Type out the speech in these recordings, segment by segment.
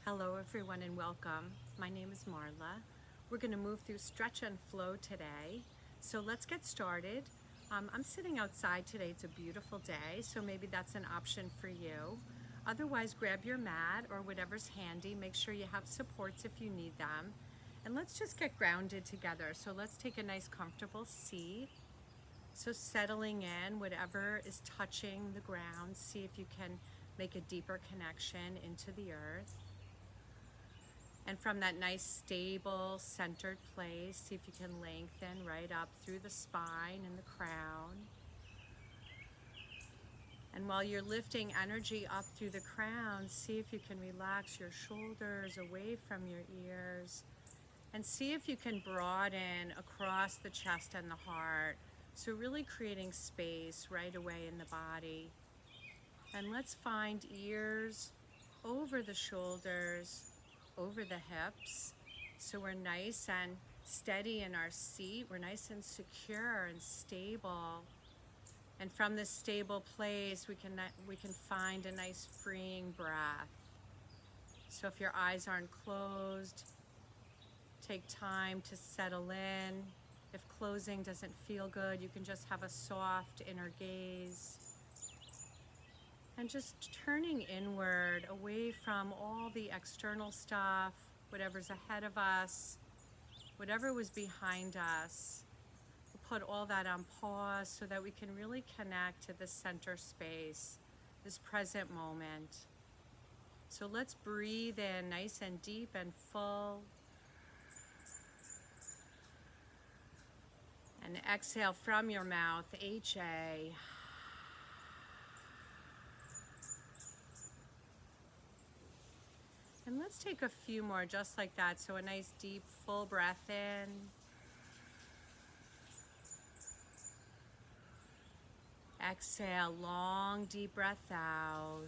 Hello everyone and welcome. My name is Marla. We're going to move through stretch and flow today. So let's get started. I'm sitting outside today. It's a beautiful day, so maybe that's an option for you. Otherwise, grab your mat or whatever's handy. Make sure you have supports if you need them. And let's just get grounded together. So let's take a nice comfortable seat. So settling in, whatever is touching the ground, see if you can make a deeper connection into the earth. And from that nice, stable, centered place, see if you can lengthen right up through the spine and the crown. And while you're lifting energy up through the crown, see if you can relax your shoulders away from your ears. And see if you can broaden across the chest and the heart. So really creating space right away in the body. And let's find ears over the shoulders, over the hips. So we're nice and steady in our seat. We're nice and secure and stable. And from this stable place, we can find a nice freeing breath. So if your eyes aren't closed, take time to settle in. If closing doesn't feel good, you can just have a soft inner gaze. And just turning inward, away from all the external stuff, whatever's ahead of us, whatever was behind us. We'll put all that on pause so that we can really connect to the center space, this present moment. So let's breathe in nice and deep and full. And exhale from your mouth, HA. And let's take a few more just like that. So a nice deep full breath in. Exhale, long deep breath out.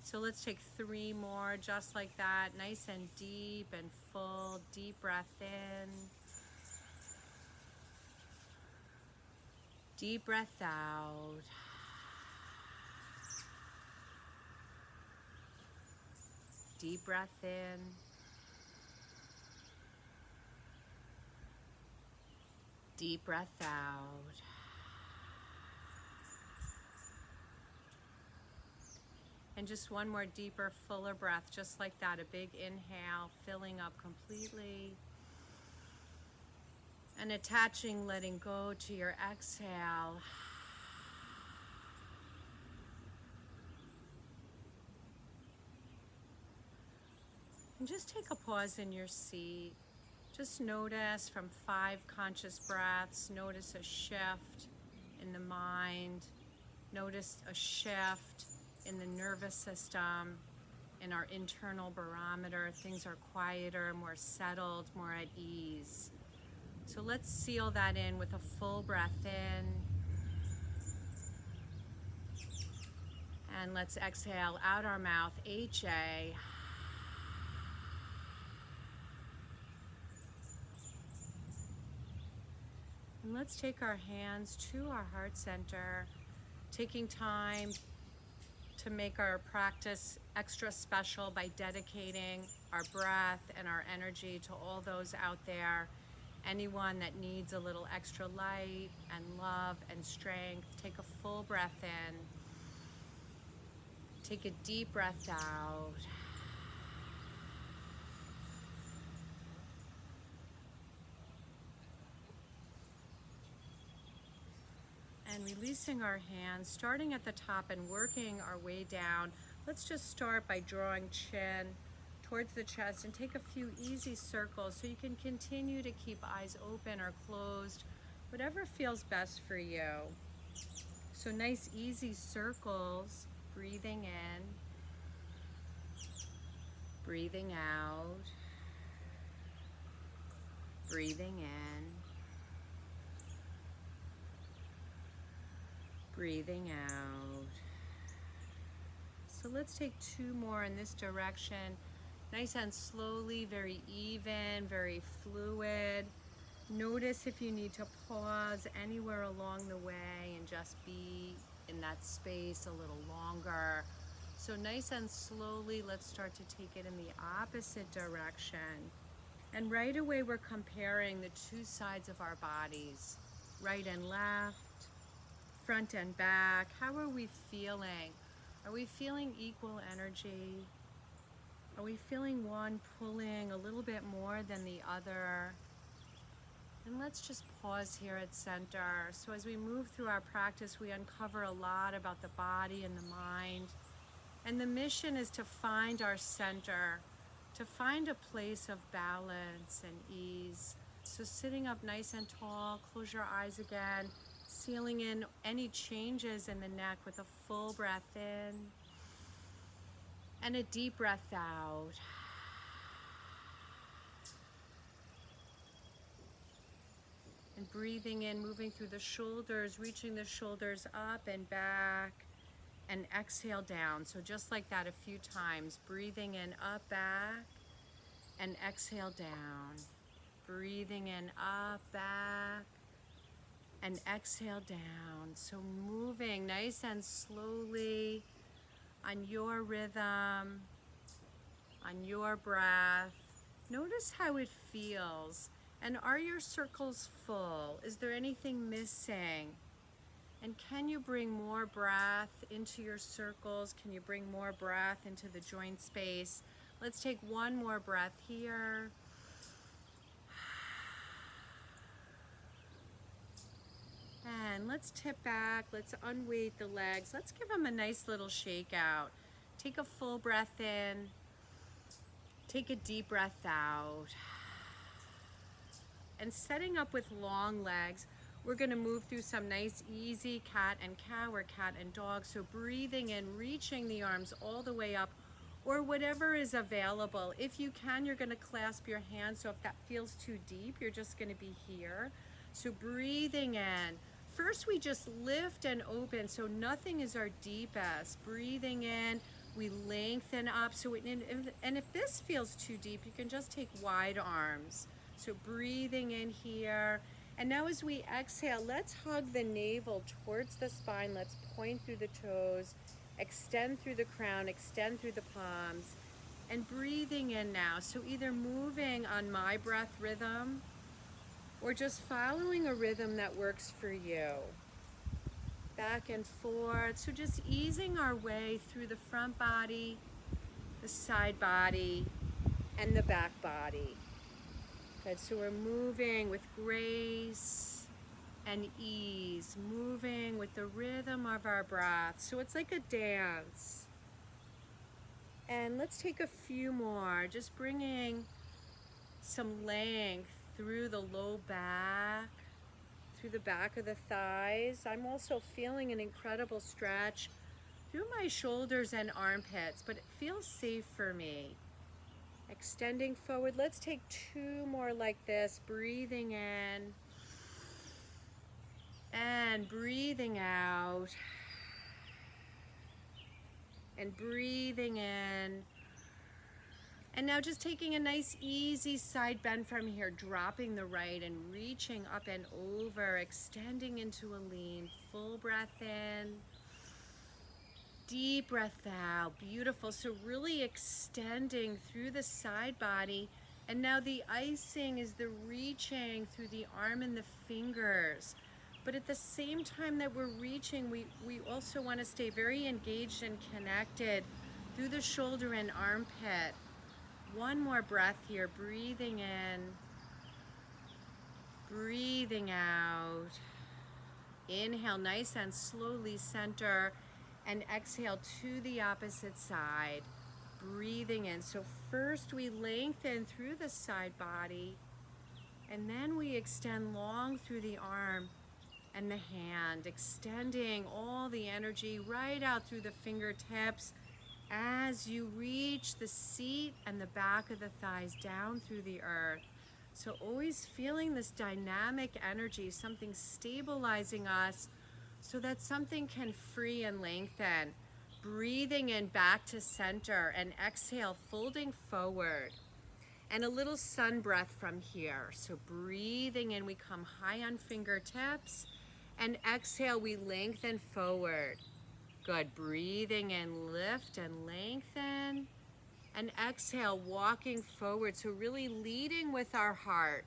So let's take 3 more just like that. Nice and deep and full. Deep breath in. Deep breath out. Deep breath in. Deep breath out. And just one more deeper, fuller breath, just like that. A big inhale, filling up completely. And attaching, letting go to your exhale. And just take a pause in your seat. Just notice from 5 conscious breaths, notice a shift in the mind, notice a shift in the nervous system, in our internal barometer. Things are quieter, more settled, more at ease. So let's seal that in with a full breath in. And let's exhale out our mouth, HA. And let's take our hands to our heart center, taking time to make our practice extra special by dedicating our breath and our energy to all those out there. Anyone that needs a little extra light and love and strength, take a full breath in. Take a deep breath out. And releasing our hands, starting at the top and working our way down. Let's just start by drawing chin towards the chest and take a few easy circles so you can continue to keep eyes open or closed, whatever feels best for you. So nice easy circles, breathing in, breathing out, breathing in, breathing out. So let's take 2 more in this direction. Nice and slowly, very even, very fluid. Notice if you need to pause anywhere along the way and just be in that space a little longer. So nice and slowly, let's start to take it in the opposite direction. And right away, we're comparing the two sides of our bodies, right and left, front and back. How are we feeling? Are we feeling equal energy? Are we feeling one pulling a little bit more than the other? And let's just pause here at center. So as we move through our practice, we uncover a lot about the body and the mind. And the mission is to find our center, to find a place of balance and ease. So sitting up nice and tall, close your eyes again, sealing in any changes in the neck with a full breath in and a deep breath out. And breathing in, moving through the shoulders, reaching the shoulders up and back, and exhale down. So just like that a few times, breathing in, up, back, and exhale down. Breathing in, up, back, and exhale down. So moving nice and slowly on your rhythm, on your breath. Notice how it feels. And are your circles full? Is there anything missing? And can you bring more breath into your circles? Can you bring more breath into the joint space? Let's take one more breath here. And let's tip back, let's unweight the legs. Let's give them a nice little shake out. Take a full breath in. Take a deep breath out. And setting up with long legs, we're going to move through some nice easy cat and cow or cat and dog. So breathing in, reaching the arms all the way up or whatever is available. If you can, you're going to clasp your hands. So if that feels too deep, you're just going to be here. So breathing in. First, we just lift and open. So nothing is our deepest. Breathing in, we lengthen up. And if this feels too deep, you can just take wide arms. So breathing in here. And now as we exhale, let's hug the navel towards the spine. Let's point through the toes, extend through the crown, extend through the palms, and breathing in now. So either moving on my breath rhythm or just following a rhythm that works for you. Back and forth. So just easing our way through the front body, the side body, and the back body. Good, so we're moving with grace and ease, moving with the rhythm of our breath. So it's like a dance. And let's take a few more, just bringing some length through the low back, through the back of the thighs. I'm also feeling an incredible stretch through my shoulders and armpits, but it feels safe for me. Extending forward. Let's take two more like this. Breathing in and breathing out. And breathing in. And now just taking a nice easy side bend from here, dropping the right and reaching up and over, extending into a lean. Full breath in. Deep breath out. Beautiful. So really extending through the side body. And now the icing is the reaching through the arm and the fingers. But at the same time that we're reaching, we also want to stay very engaged and connected through the shoulder and armpit. One more breath here. Breathing in. Breathing out. Inhale nice and slowly, center. And exhale to the opposite side, breathing in. So first we lengthen through the side body, and then we extend long through the arm and the hand, extending all the energy right out through the fingertips as you reach the seat and the back of the thighs down through the earth. So always feeling this dynamic energy, something stabilizing us, so that something can free and lengthen. Breathing in back to center and exhale, folding forward. And a little sun breath from here. So breathing in, we come high on fingertips, and exhale, we lengthen forward. Good. Breathing in, lift and lengthen. And exhale, walking forward. So really leading with our heart.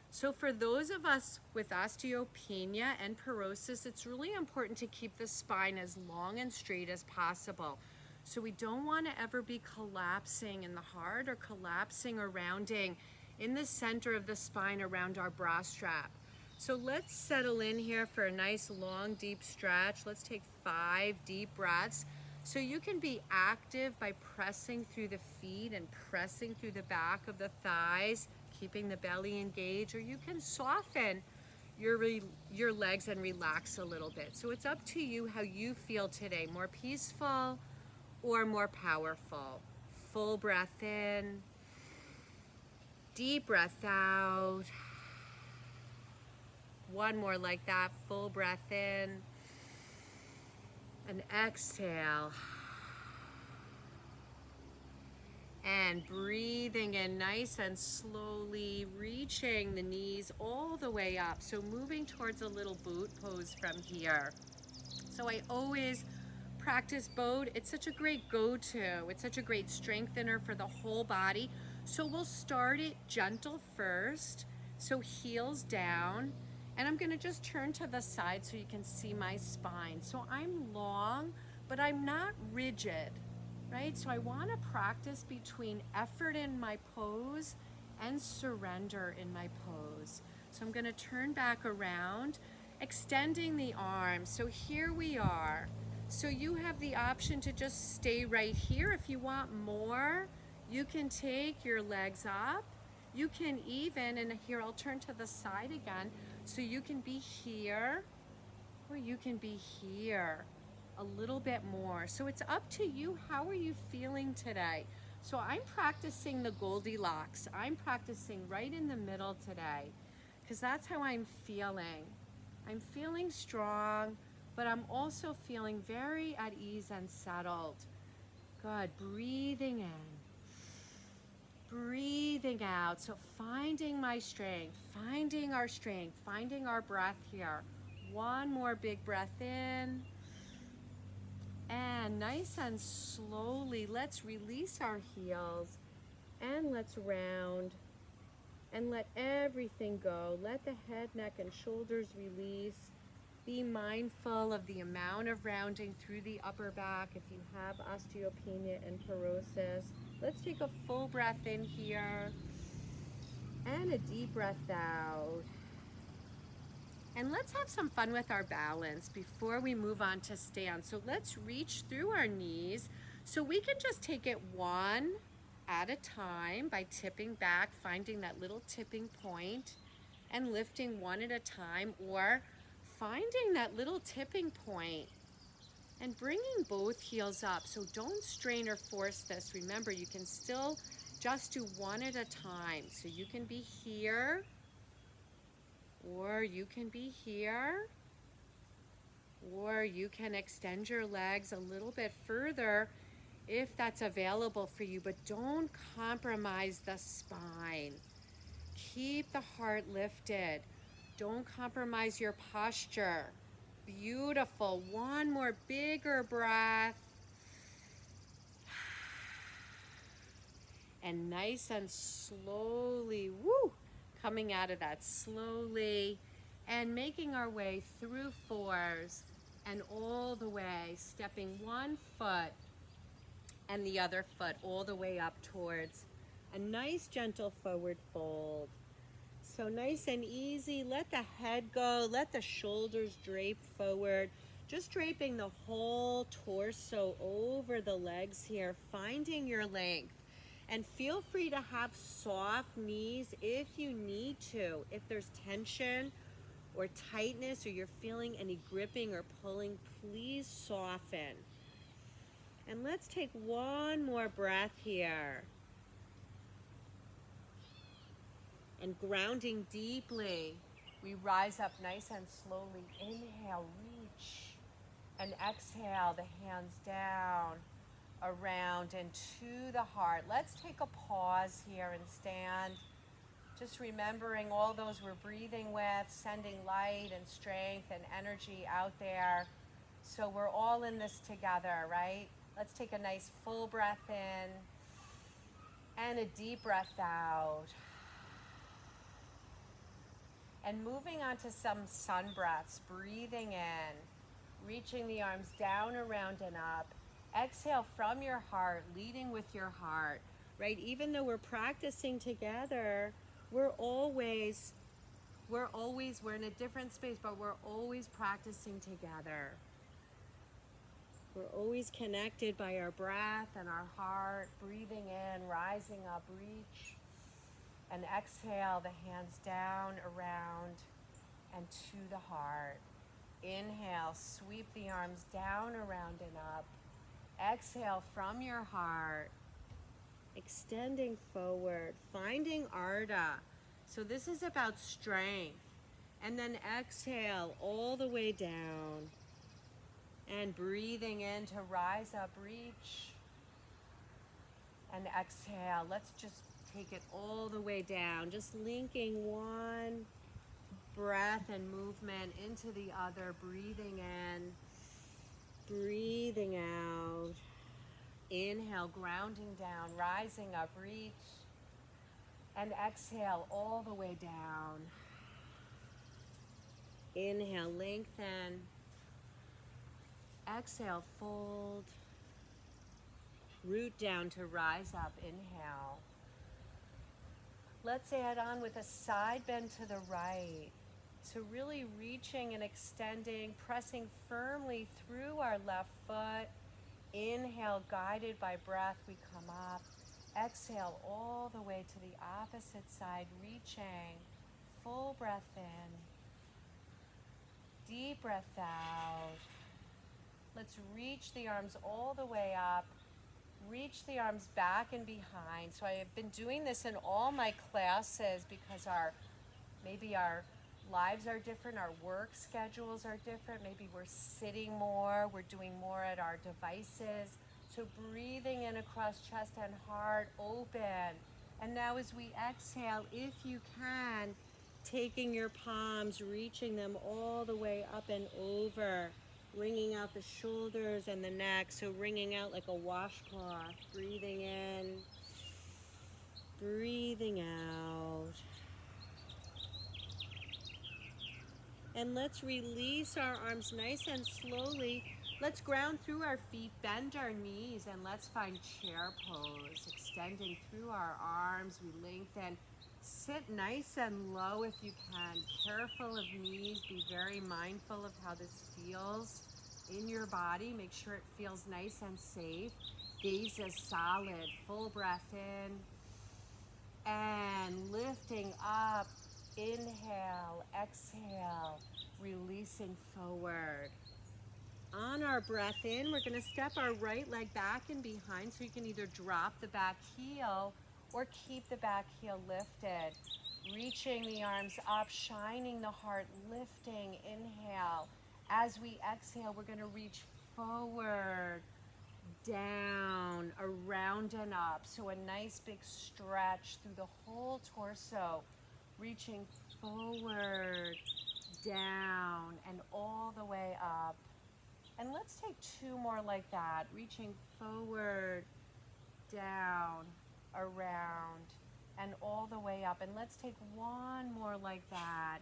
So for those of us with osteopenia and porosis, it's really important to keep the spine as long and straight as possible. So we don't want to ever be collapsing in the heart or collapsing or rounding in the center of the spine around our bra strap. So let's settle in here for a nice long deep stretch. Let's take 5 deep breaths. So you can be active by pressing through the feet and pressing through the back of the thighs, keeping the belly engaged, or you can soften your legs and relax a little bit. So it's up to you how you feel today, more peaceful or more powerful. Full breath in, deep breath out. One more like that, full breath in, and exhale. And breathing in nice and slowly, reaching the knees all the way up. So moving towards a little boat pose from here. So I always practice boat. It's such a great go-to. It's such a great strengthener for the whole body. So we'll start it gentle first. So heels down. And I'm gonna just turn to the side so you can see my spine. So I'm long, but I'm not rigid, right? So I wanna practice between effort in my pose and surrender in my pose. So I'm gonna turn back around, extending the arms. So here we are. So you have the option to just stay right here. If you want more, you can take your legs up. You can even, and here I'll turn to the side again, so you can be here or you can be here a little bit more. So it's up to you. How are you feeling today? So I'm practicing the Goldilocks. I'm practicing right in the middle today because that's how I'm feeling. I'm feeling strong, but I'm also feeling very at ease and settled. Good. Breathing in. Breathing out. So finding my strength, finding our strength, finding our breath here. One more big breath in. And nice and slowly, let's release our heels and let's round and let everything go. Let the head, neck, and shoulders release. Be mindful of the amount of rounding through the upper back if you have osteopenia and porosis. Let's take a full breath in here and a deep breath out. And let's have some fun with our balance before we move on to stand. So let's reach through our knees. So we can just take it one at a time by tipping back, finding that little tipping point and lifting one at a time, or finding that little tipping point and bringing both heels up. So don't strain or force this. Remember, you can still just do one at a time. So you can be here, or you can be here, or you can extend your legs a little bit further if that's available for you, but don't compromise the spine. Keep the heart lifted. Don't compromise your posture. Beautiful. One more bigger breath. And nice and slowly, woo, coming out of that slowly and making our way through fours and all the way, stepping one foot and the other foot all the way up towards a nice gentle forward fold. So nice and easy. Let the head go, let the shoulders drape forward, just draping the whole torso over the legs here, finding your length. And feel free to have soft knees if you need to. If there's tension or tightness or you're feeling any gripping or pulling, please soften. And let's take one more breath here. And grounding deeply, we rise up nice and slowly. Inhale, reach. And exhale, the hands down, around and to the heart. Let's take a pause here and stand. Just remembering all those we're breathing with, sending light and strength and energy out there. So we're all in this together, right? Let's take a nice full breath in and a deep breath out. And moving on to some sun breaths, breathing in, reaching the arms down, around, and up. Exhale from your heart, leading with your heart, right? Even though we're practicing together, we're in a different space, but we're always practicing together. We're always connected by our breath and our heart, breathing in, rising up, reach, and exhale the hands down, around, and to the heart. Inhale, sweep the arms down, around, and up. Exhale from your heart, extending forward, finding Ardha. So this is about strength. And then exhale all the way down. And breathing in to rise up, reach. And exhale. Let's just take it all the way down. Just linking one breath and movement into the other. Breathing in, breathing out. Inhale, grounding down, rising up, reach. And exhale all the way down. Inhale, lengthen. Exhale, fold. Root down to rise up. Inhale. Let's add on with a side bend to the right. So really reaching and extending, pressing firmly through our left foot. Inhale, guided by breath, we come up. Exhale all the way to the opposite side, reaching. Full breath in. Deep breath out. Let's reach the arms all the way up. Reach the arms back and behind. So I have been doing this in all my classes because maybe our lives are different, our work schedules are different, maybe we're sitting more, we're doing more at our devices. So breathing in across chest and heart, open. And now as we exhale, if you can, taking your palms, reaching them all the way up and over, wringing out the shoulders and the neck, so wringing out like a washcloth. Breathing in, breathing out. And let's release our arms nice and slowly. Let's ground through our feet, bend our knees, and let's find chair pose. Extending through our arms, we lengthen. Sit nice and low if you can. Careful of knees. Be very mindful of how this feels in your body. Make sure it feels nice and safe. Gaze is solid. Full breath in. And lifting up. Inhale, exhale, releasing forward. On our breath in, we're going to step our right leg back and behind, so you can either drop the back heel or keep the back heel lifted. Reaching the arms up, shining the heart, lifting. Inhale. As we exhale, we're going to reach forward, down, around, and up. So a nice big stretch through the whole torso. Reaching forward, down, and all the way up. And let's take two more like that. Reaching forward, down, around, and all the way up. And let's take one more like that.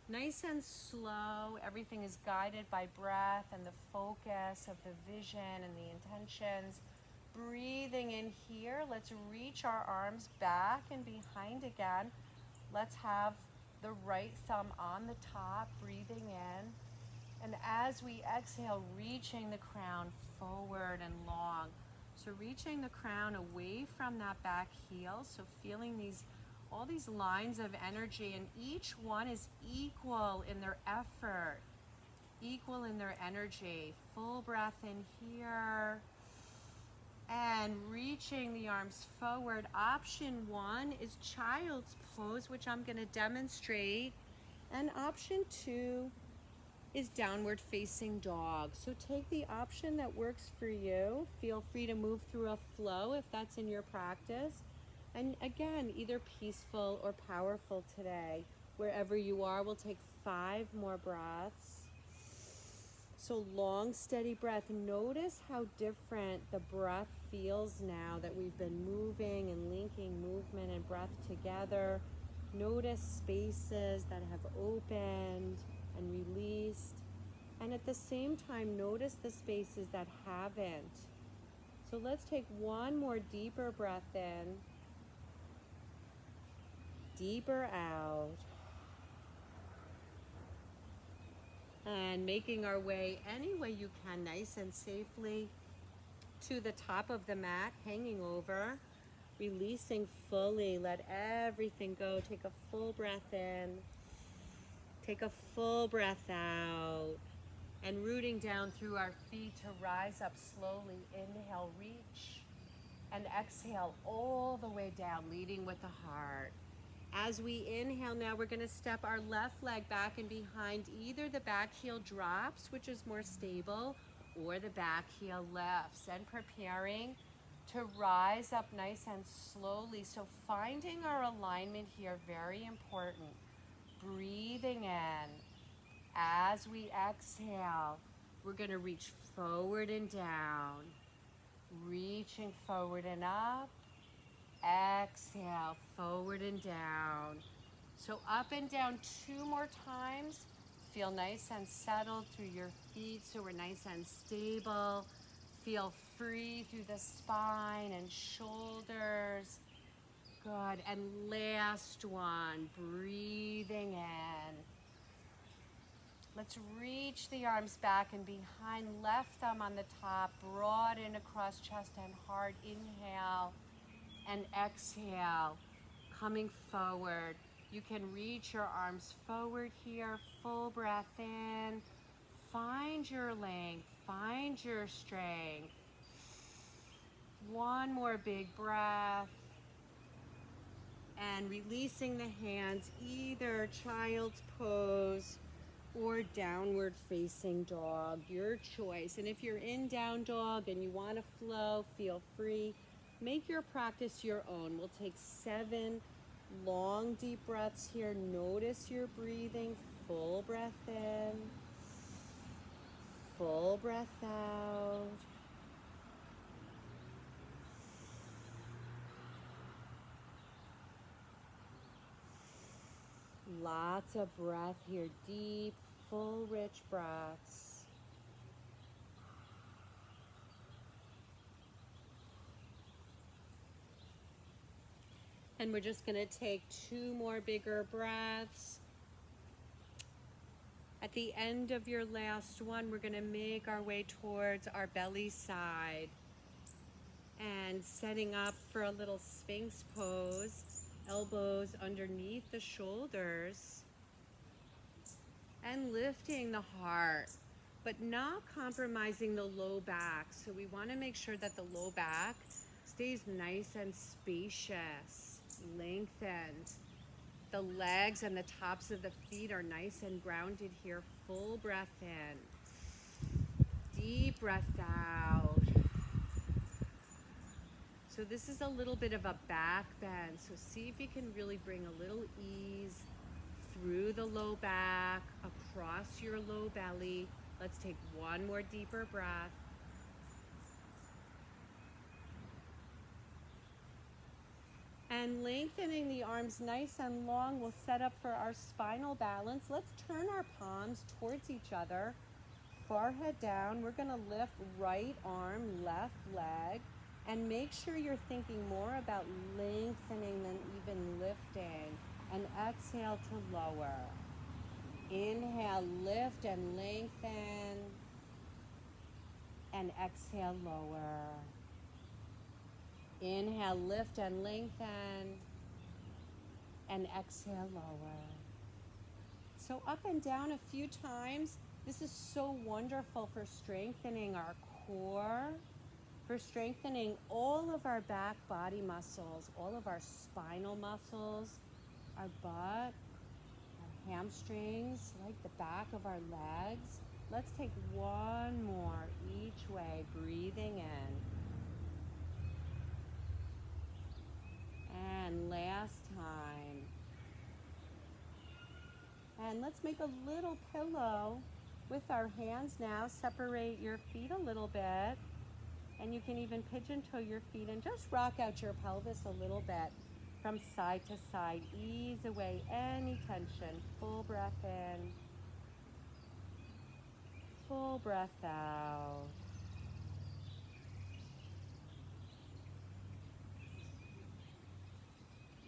Nice and slow. Everything is guided by breath and the focus of the vision and the intentions. Breathing in here. Let's reach our arms back and behind again. Let's have the right thumb on the top, breathing in. And as we exhale, reaching the crown forward and long. So reaching the crown away from that back heel. So feeling all these lines of energy, and each one is equal in their effort, equal in their energy. Full breath in here. And reaching the arms forward. Option one is child's pose, which I'm going to demonstrate. And option two is downward facing dog. So take the option that works for you. Feel free to move through a flow if that's in your practice. And again, either peaceful or powerful today. Wherever you are, we'll take 5 more breaths. So long, steady breath. Notice how different the breath feels now that we've been moving and linking movement and breath together. Notice spaces that have opened and released. And at the same time, notice the spaces that haven't. So let's take one more deeper breath in, deeper out. And making our way any way you can, nice and safely, to the top of the mat, hanging over, releasing fully. Let everything go. Take a full breath in. Take a full breath out. And rooting down through our feet to rise up slowly. Inhale, reach. And exhale all the way down, leading with the heart. As we inhale now, we're going to step our left leg back and behind. Either the back heel drops, which is more stable, or the back heel lifts. And preparing to rise up nice and slowly. So finding our alignment here, very important. Breathing in. As we exhale, we're going to reach forward and down. Reaching forward and up. Exhale, forward and down. So up and down 2 more times. Feel nice and settled through your feet so we're nice and stable. Feel free through the spine and shoulders. Good. And last one, breathing in. Let's reach the arms back and behind, left thumb on the top, broaden across chest and heart. Inhale. And exhale, coming forward. You can reach your arms forward here, full breath in. Find your length, find your strength. One more big breath. And releasing the hands, either child's pose or downward facing dog, your choice. And if you're in down dog and you want to flow, feel free. Make your practice your own. We'll take 7 long, deep breaths here. Notice your breathing. Full breath in. Full breath out. Lots of breath here. Deep, full, rich breaths. And we're just going to take 2 more bigger breaths. At the end of your last one, we're going to make our way towards our belly side. And setting up for a little Sphinx pose. Elbows underneath the shoulders. And lifting the heart, but not compromising the low back. So we want to make sure that the low back stays nice and spacious. Lengthened. The legs and the tops of the feet are nice and grounded here. Full breath in. Deep breath out. So this is a little bit of a back bend. So see if you can really bring a little ease through the low back, across your low belly. Let's take 1 more deeper breath. And lengthening the arms nice and long, we'll set up for our spinal balance. Let's turn our palms towards each other. Forehead down. We're going to lift right arm, left leg. And make sure you're thinking more about lengthening than even lifting. And exhale to lower. Inhale, lift and lengthen. And exhale, lower. Inhale, lift and lengthen, and exhale, lower. So up and down a few times. This is so wonderful for strengthening our core, for strengthening all of our back body muscles, all of our spinal muscles, our butt, our hamstrings, like the back of our legs. Let's take 1 more each way, breathing in. And last time. And let's make a little pillow With our hands now, separate your feet a little bit, and you can even pigeon toe your feet and just rock out your pelvis a little bit from side to side. Ease away any tension. Full breath in, full breath out.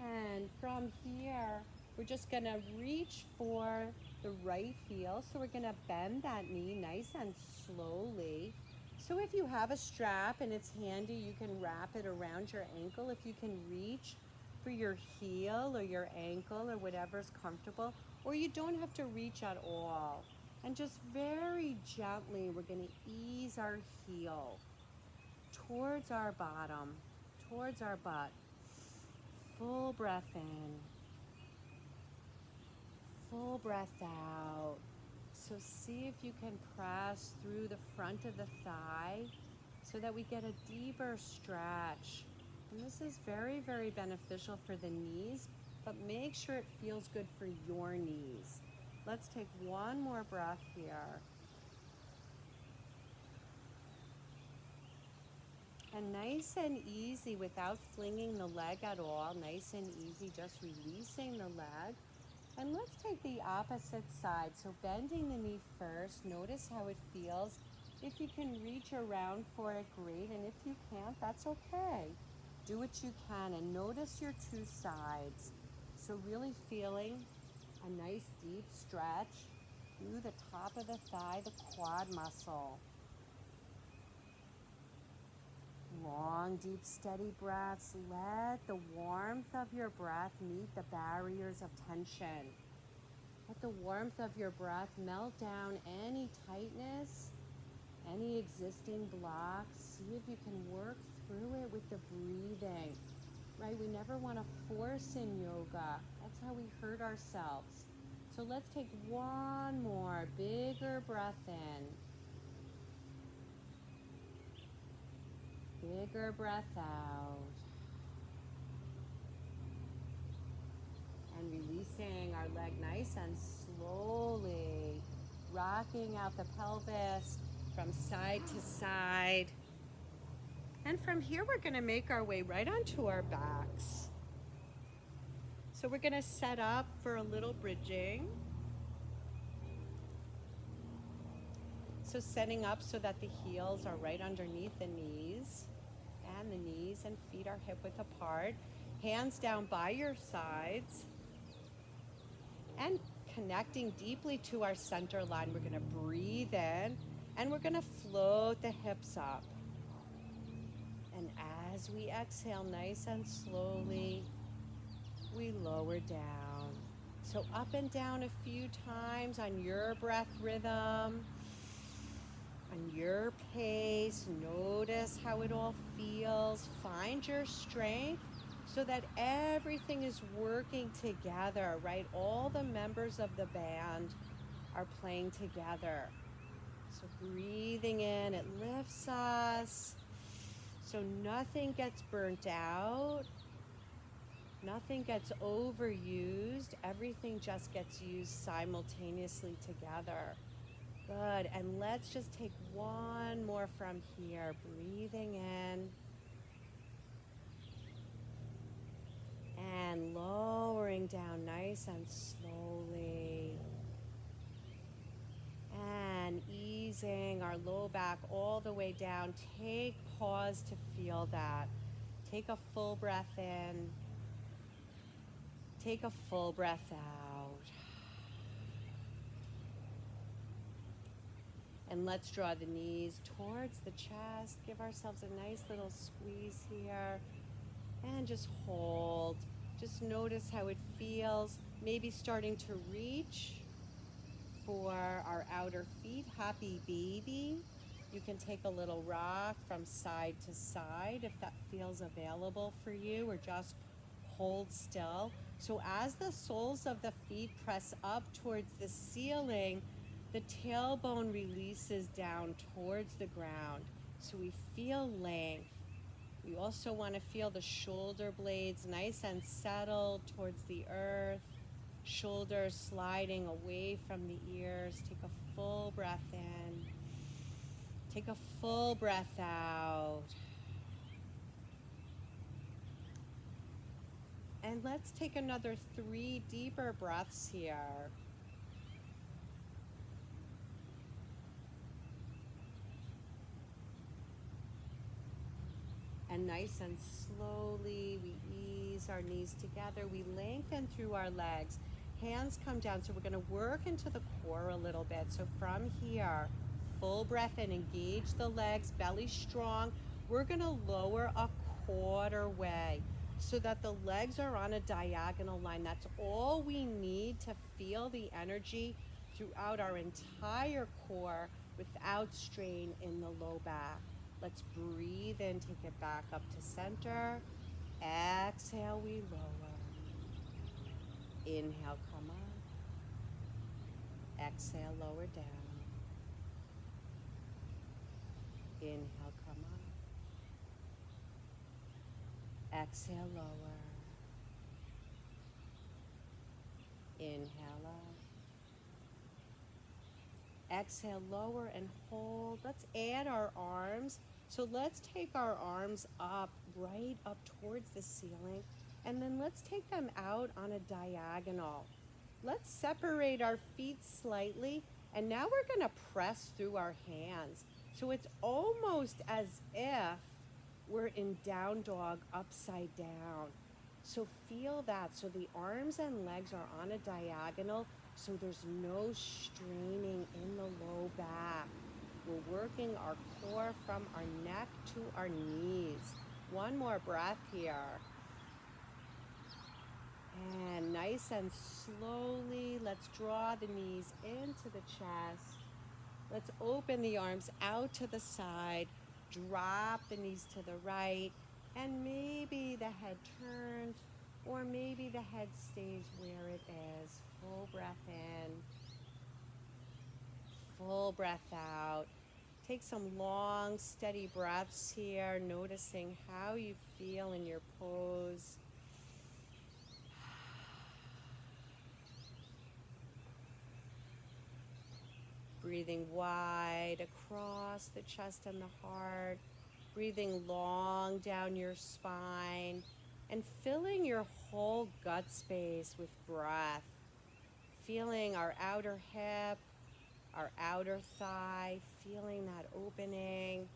And from here, we're just gonna reach for the right heel. So we're gonna bend that knee nice and slowly. So if you have a strap and it's handy, you can wrap it around your ankle. If you can reach for your heel or your ankle or whatever's comfortable, or you don't have to reach at all. And just very gently, we're gonna ease our heel towards our bottom, towards our butt. Full breath in, full breath out. So see if you can press through the front of the thigh so that we get a deeper stretch. And this is very, very beneficial for the knees, but make sure it feels good for your knees. Let's take one more breath here. And nice and easy without flinging the leg at all, nice and easy, just releasing the leg. And let's take the opposite side. So bending the knee first, notice how it feels. If you can reach around for it, great. And if you can't, that's okay. Do what you can and notice your two sides. So really feeling a nice deep stretch through the top of the thigh, the quad muscle. Long, deep, steady breaths. Let the warmth of your breath meet the barriers of tension. Let the warmth of your breath melt down any tightness, any existing blocks. See if you can work through it with the breathing, right? We never want to force in yoga. That's how we hurt ourselves. So let's take one more bigger breath in. Bigger breath out. And releasing our leg nice and slowly, rocking out the pelvis from side to side. And from here, we're going to make our way right onto our backs. So we're going to set up for a little bridging. So setting up so that the heels are right underneath the knees, and the knees and feet are hip width apart. Hands down by your sides. And connecting deeply to our center line, we're going to breathe in and we're going to float the hips up. And as we exhale nice and slowly, we lower down. So up and down a few times on your breath rhythm, on your pace. Notice how it all feels. Find your strength so that everything is working together, right? All the members of the band are playing together. So breathing in, it lifts us. So nothing gets burnt out. Nothing gets overused. Everything just gets used simultaneously together. Good. And let's just take one more from here. Breathing in. And lowering down nice and slowly. And easing our low back all the way down. Take pause to feel that. Take a full breath in. Take a full breath out. And let's draw the knees towards the chest. Give ourselves a nice little squeeze here. And just hold. Just notice how it feels. Maybe starting to reach for our outer feet. Happy baby. You can take a little rock from side to side if that feels available for you, or just hold still. So as the soles of the feet press up towards the ceiling, the tailbone releases down towards the ground. So we feel length. We also want to feel the shoulder blades nice and settled towards the earth. Shoulders sliding away from the ears. Take a full breath in. Take a full breath out. And let's take another 3 deeper breaths here. And nice and slowly, we ease our knees together. We lengthen through our legs. Hands come down. So we're going to work into the core a little bit. So from here, full breath in, engage the legs, belly strong. We're going to lower a quarter way so that the legs are on a diagonal line. That's all we need to feel the energy throughout our entire core without strain in the low back. Let's breathe in, take it back up to center. Exhale, we lower. Inhale, come up. Exhale, lower down. Inhale, come up. Exhale, lower. Inhale up. Exhale, lower and hold. Let's add our arms. So let's take our arms up, right up towards the ceiling. And then let's take them out on a diagonal. Let's separate our feet slightly. And now we're going to press through our hands. So it's almost as if we're in down dog upside down. So feel that. So the arms and legs are on a diagonal, so there's no straining in the low back. We're working our core from our neck to our knees. One more breath here. And nice and slowly, let's draw the knees into the chest. Let's open the arms out to the side. Drop the knees to the right. And maybe the head turns, or maybe the head stays where it is. Full breath in. Full breath out. Take some long, steady breaths here, noticing how you feel in your pose. Breathing wide across the chest and the heart. Breathing long down your spine. And filling your whole gut space with breath. Feeling our outer hip, our outer thigh, feeling that opening.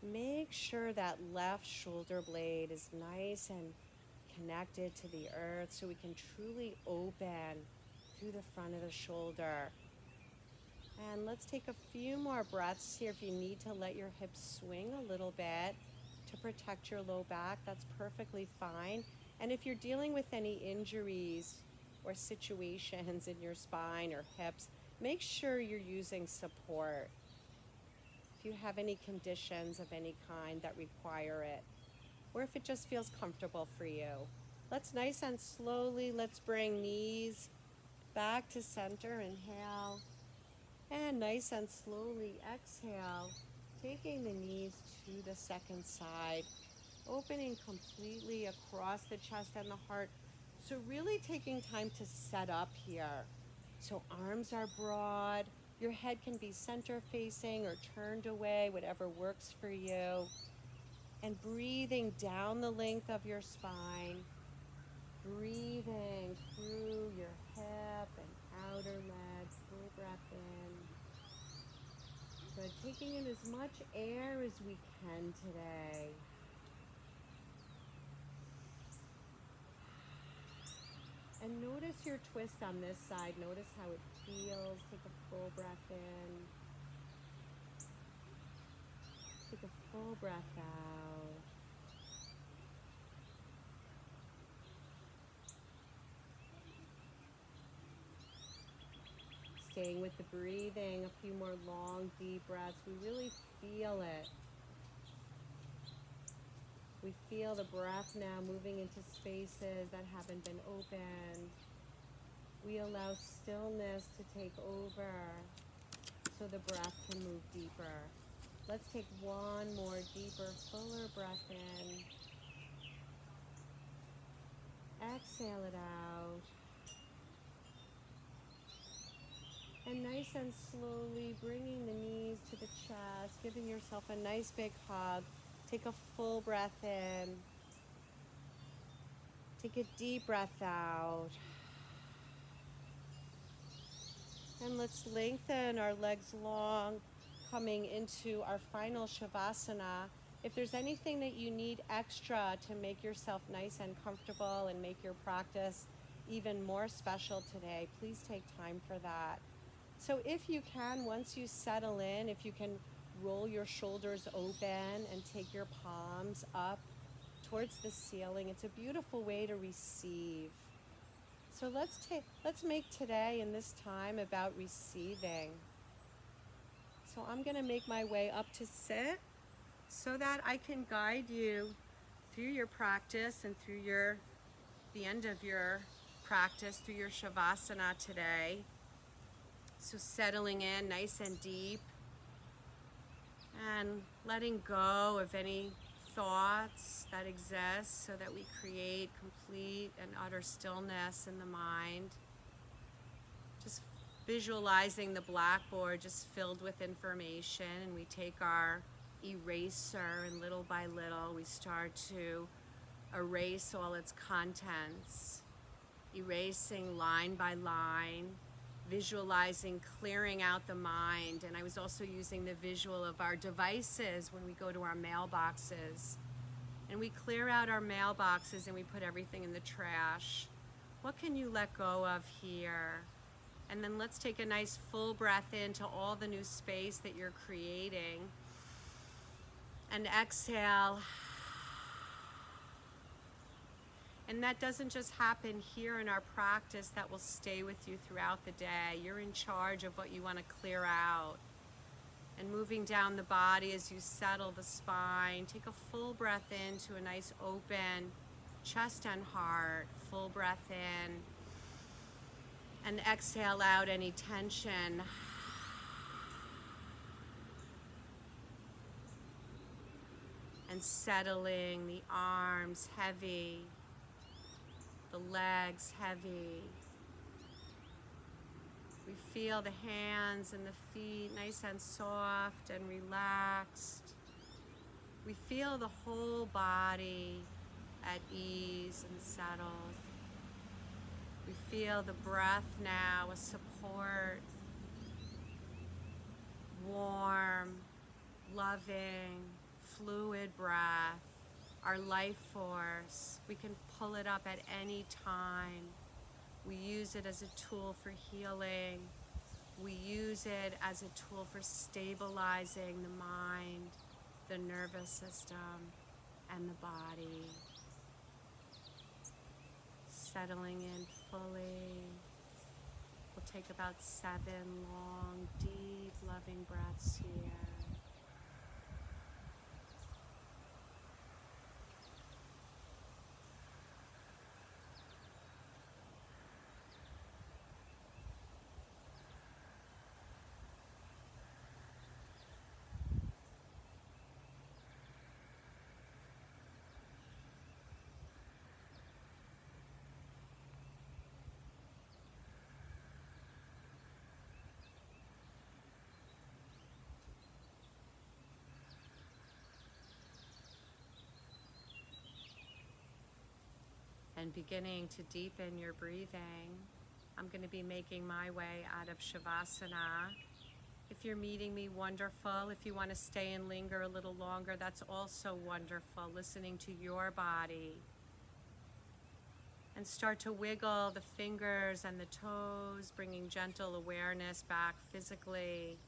Make sure that left shoulder blade is nice and connected to the earth so we can truly open through the front of the shoulder. And let's take a few more breaths here. If you need to let your hips swing a little bit to protect your low back, that's perfectly fine. And if you're dealing with any injuries or situations in your spine or hips, make sure you're using support. If you have any conditions of any kind that require it, or if it just feels comfortable for you. Let's nice and slowly, let's bring knees back to center. Inhale. And nice and slowly exhale, taking the knees to the second side, opening completely across the chest and the heart. So really taking time to set up here. So arms are broad, your head can be center facing or turned away, whatever works for you. And breathing down the length of your spine, breathing through your hip and outer legs, full breath in. Good, taking in as much air as we can today. And notice your twist on this side. Notice how it feels. Take a full breath in. Take a full breath out. Staying with the breathing, a few more long, deep breaths. We really feel it. We feel the breath now moving into spaces that haven't been opened. We allow stillness to take over so the breath can move deeper. Let's take one more deeper, fuller breath in. Exhale it out. And nice and slowly bringing the knees to the chest, giving yourself a nice big hug. Take a full breath in. Take a deep breath out. And let's lengthen our legs long, coming into our final Shavasana. If there's anything that you need extra to make yourself nice and comfortable and make your practice even more special today, please take time for that. So if you can, once you settle in, if you can roll your shoulders open and take your palms up towards the ceiling, it's a beautiful way to receive. So let's make today and this time about receiving. So I'm going to make my way up to sit so that I can guide you through your practice and through the end of your practice, through your Shavasana today. So settling in nice and deep and letting go of any thoughts that exist so that we create complete and utter stillness in the mind. Just visualizing the blackboard just filled with information, and we take our eraser and little by little we start to erase all its contents, erasing line by line, visualizing clearing out the mind. And I was also using the visual of our devices when we go to our mailboxes. And we clear out our mailboxes and we put everything in the trash. What can you let go of here? And then let's take a nice full breath into all the new space that you're creating. And exhale. And that doesn't just happen here in our practice, that will stay with you throughout the day. You're in charge of what you want to clear out. And moving down the body as you settle the spine, take a full breath into a nice open chest and heart. Full breath in. And exhale out any tension. And settling the arms heavy. The legs heavy. We feel the hands and the feet nice and soft and relaxed. We feel the whole body at ease and settled. We feel the breath now, a support, warm, loving, fluid breath. Our life force, we can pull it up at any time. We use it as a tool for healing. We use it as a tool for stabilizing the mind, the nervous system, and the body. Settling in fully. We'll take about 7 long, deep, loving breaths here. And beginning to deepen your breathing, I'm going to be making my way out of Shavasana. If you're meeting me, wonderful. If you want to stay and linger a little longer, that's also wonderful. Listening to your body. And start to wiggle the fingers and the toes, bringing gentle awareness back physically.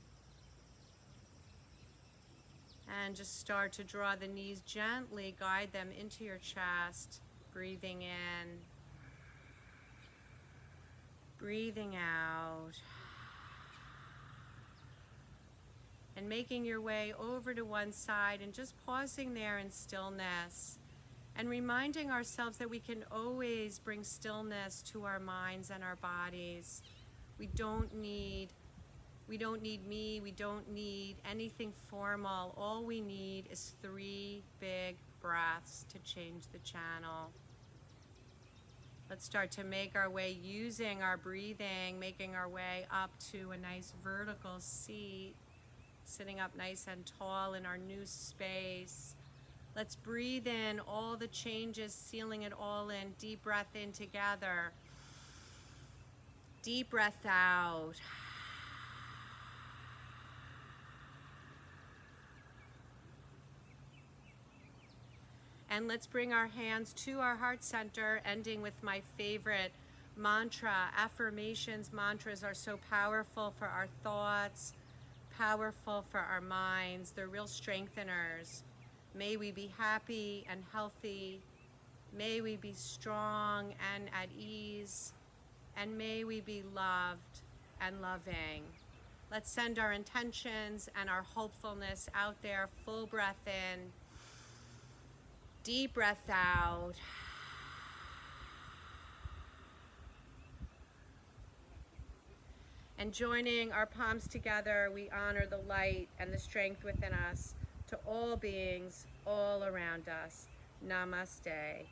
And just start to draw the knees gently, guide them into your chest. Breathing in, breathing out, and making your way over to one side and just pausing there in stillness and reminding ourselves that we can always bring stillness to our minds and our bodies. We don't need me, we don't need anything formal. All we need is 3 big breaths to change the channel. Let's start to make our way using our breathing, making our way up to a nice vertical seat, sitting up nice and tall in our new space. Let's breathe in all the changes, sealing it all in. Deep breath in together. Deep breath out. And let's bring our hands to our heart center, ending with my favorite mantra. Affirmations, mantras are so powerful for our thoughts, powerful for our minds. They're real strengtheners. May we be happy and healthy. May we be strong and at ease. And may we be loved and loving. Let's send our intentions and our hopefulness out there. Full breath in. Deep breath out. And joining our palms together, we honor the light and the strength within us to all beings all around us. Namaste.